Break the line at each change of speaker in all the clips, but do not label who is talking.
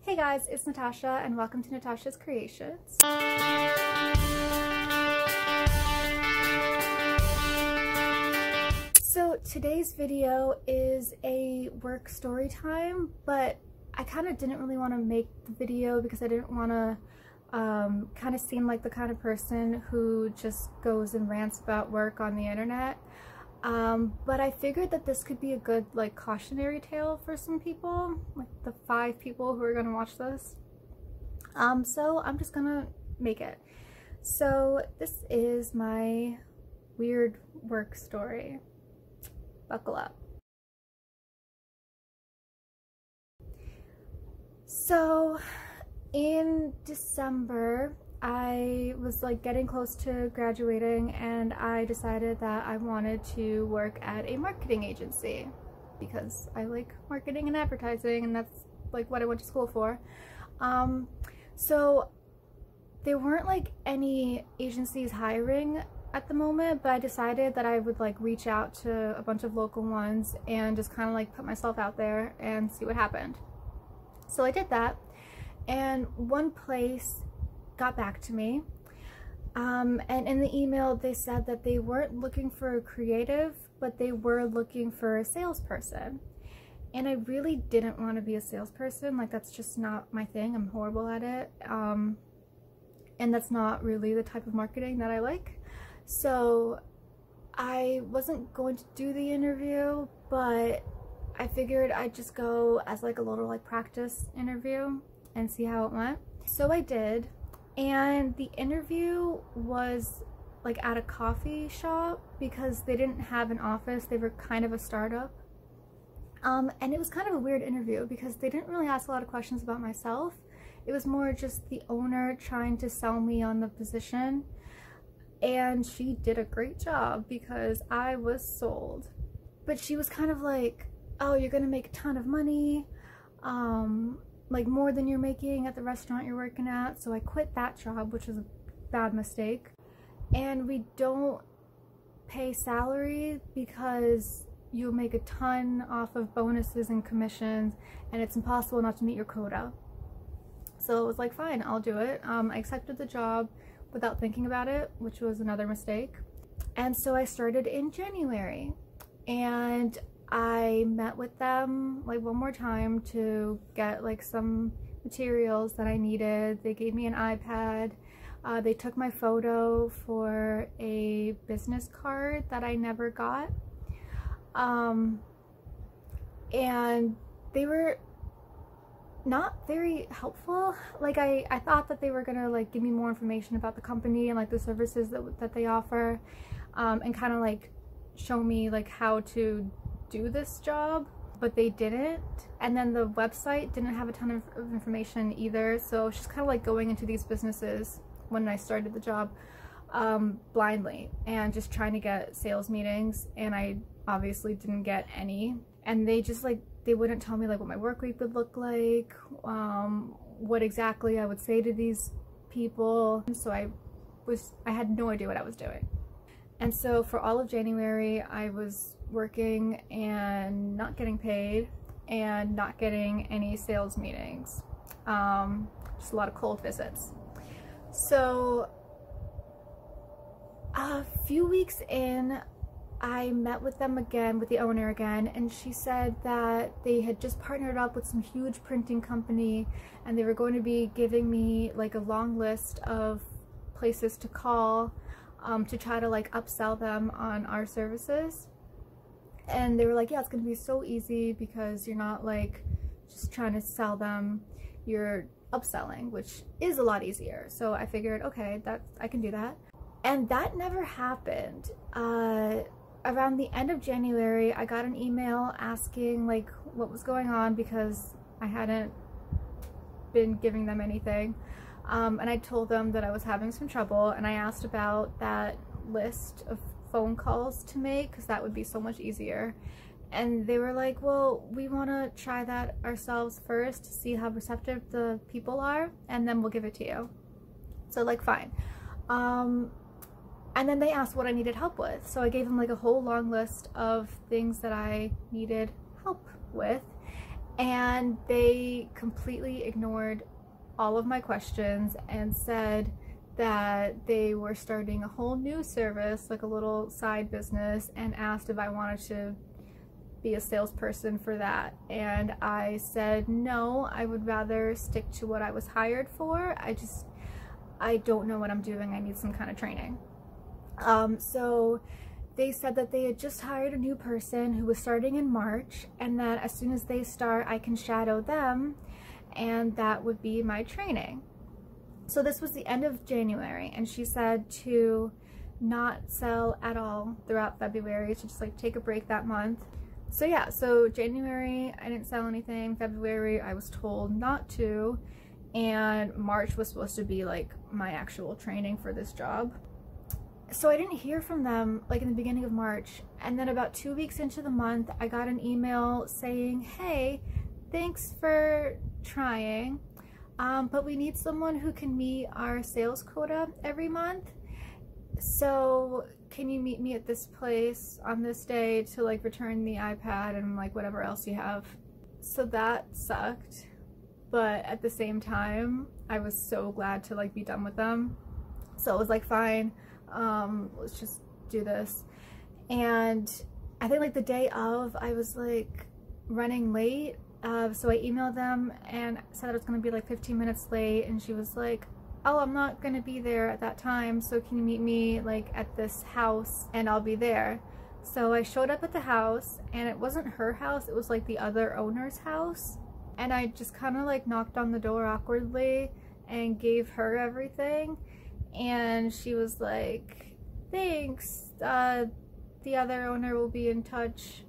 Hey guys, it's Natasha and welcome to Natasha's Creations. So today's video is a work story time, but I kind of didn't really want to make the video because I didn't want to kind of seem like the kind of person who just goes and rants about work on the internet. But I figured that this could be a good like cautionary tale for some people, like the 5 people who are gonna watch this. So I'm just gonna make it. So this is my weird work story. Buckle up. So in December, I was like getting close to graduating and I decided that I wanted to work at a marketing agency because I like marketing and advertising and that's like what I went to school for. So there weren't like any agencies hiring at the moment, but I decided that I would like reach out to a bunch of local ones and just kind of like put myself out there and see what happened. So I did that, and one place got back to me, and in the email they said that they weren't looking for a creative, but they were looking for a salesperson. And I really didn't want to be a salesperson. Like, that's just not my thing. I'm horrible at it, and that's not really the type of marketing that I like. So I wasn't going to do the interview, but I figured I'd just go as like a little like practice interview and see how it went. So I did. And the interview was like at a coffee shop because they didn't have an office. They were kind of a startup. And it was kind of a weird interview because they didn't really ask a lot of questions about myself. It was more just the owner trying to sell me on the position. And she did a great job because I was sold. But she was kind of like, oh, you're gonna make a ton of money. Like more than you're making at the restaurant you're working at. So I quit that job, which was a bad mistake. And we don't pay salary because you'll make a ton off of bonuses and commissions, and it's impossible not to meet your quota. So it was like, fine, I'll do it. I accepted the job without thinking about it, which was another mistake. And so I started in January, and I met with them like one more time to get like some materials that I needed. They gave me an iPad. They took my photo for a business card that I never got. And they were not very helpful. Like I thought that they were gonna like give me more information about the company and like the services that they offer, and kind of like show me like how to do this job, but they didn't. And then the website didn't have a ton of information either, so it's just kind of like going into these businesses when I started the job blindly and just trying to get sales meetings, and I obviously didn't get any. And they just like, they wouldn't tell me like what my work week would look like, what exactly I would say to these people. So I had no idea what I was doing. And so for all of January, I was working and not getting paid and not getting any sales meetings. Just a lot of cold visits. So a few weeks in, I met with them again, with the owner again, and she said that they had just partnered up with some huge printing company and they were going to be giving me like a long list of places to call to try to like upsell them on our services. And they were like, yeah, it's gonna be so easy because you're not like just trying to sell them, you're upselling, which is a lot easier. So I figured, okay, I can do that. And that never happened. Around the end of January, I got an email asking like what was going on because I hadn't been giving them anything. And I told them that I was having some trouble, and I asked about that list of phone calls to make because that would be so much easier. And they were like, well, we want to try that ourselves first to see how receptive the people are, and then we'll give it to you. So like, fine. And then they asked what I needed help with. So I gave them like a whole long list of things that I needed help with. and they completely ignored all of my questions and said that they were starting a whole new service, like a little side business, and asked if I wanted to be a salesperson for that. And I said no, I would rather stick to what I was hired for. I don't know what I'm doing. I need some kind of training. So they said that they had just hired a new person who was starting in March, and that as soon as they start, I can shadow them, and that would be my training. So this was the end of January, and she said to not sell at all throughout February, to just like take a break that month. So yeah, so January I didn't sell anything, February I was told not to, and March was supposed to be like my actual training for this job. So I didn't hear from them like in the beginning of March, and then about 2 weeks into the month I got an email saying, hey, thanks for trying, but we need someone who can meet our sales quota every month. So can you meet me at this place on this day to like return the iPad and like whatever else you have? So that sucked, but at the same time I was so glad to like be done with them. So it was like, fine, let's just do this. And I think like the day of, I was like running late, so I emailed them and said I was going to be like 15 minutes late, and she was like, oh, I'm not going to be there at that time, so can you meet me like at this house and I'll be there. So I showed up at the house, and it wasn't her house, it was like the other owner's house, and I just kind of like knocked on the door awkwardly and gave her everything, and she was like, thanks, the other owner will be in touch,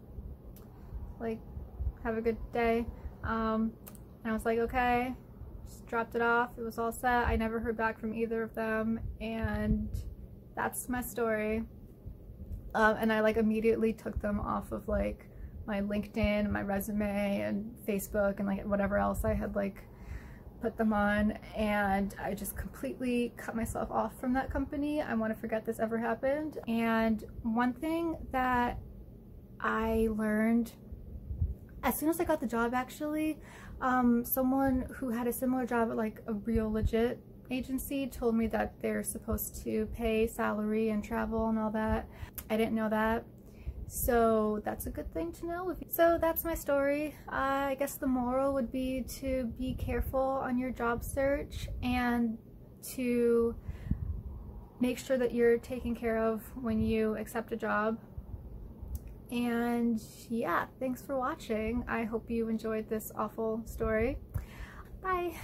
like, have a good day. And I was like, okay, just dropped it off, it was all set. I never heard back from either of them, and that's my story. And I like immediately took them off of like my LinkedIn, my resume, and Facebook, and like whatever else I had like put them on, and I just completely cut myself off from that company. I want to forget this ever happened. And one thing that I learned as soon as I got the job, actually, someone who had a similar job at like a real legit agency told me that they're supposed to pay salary and travel and all that. I didn't know that, so that's a good thing to know. So that's my story. I guess the moral would be to be careful on your job search and to make sure that you're taken care of when you accept a job. And yeah, thanks for watching. I hope you enjoyed this awful story. Bye.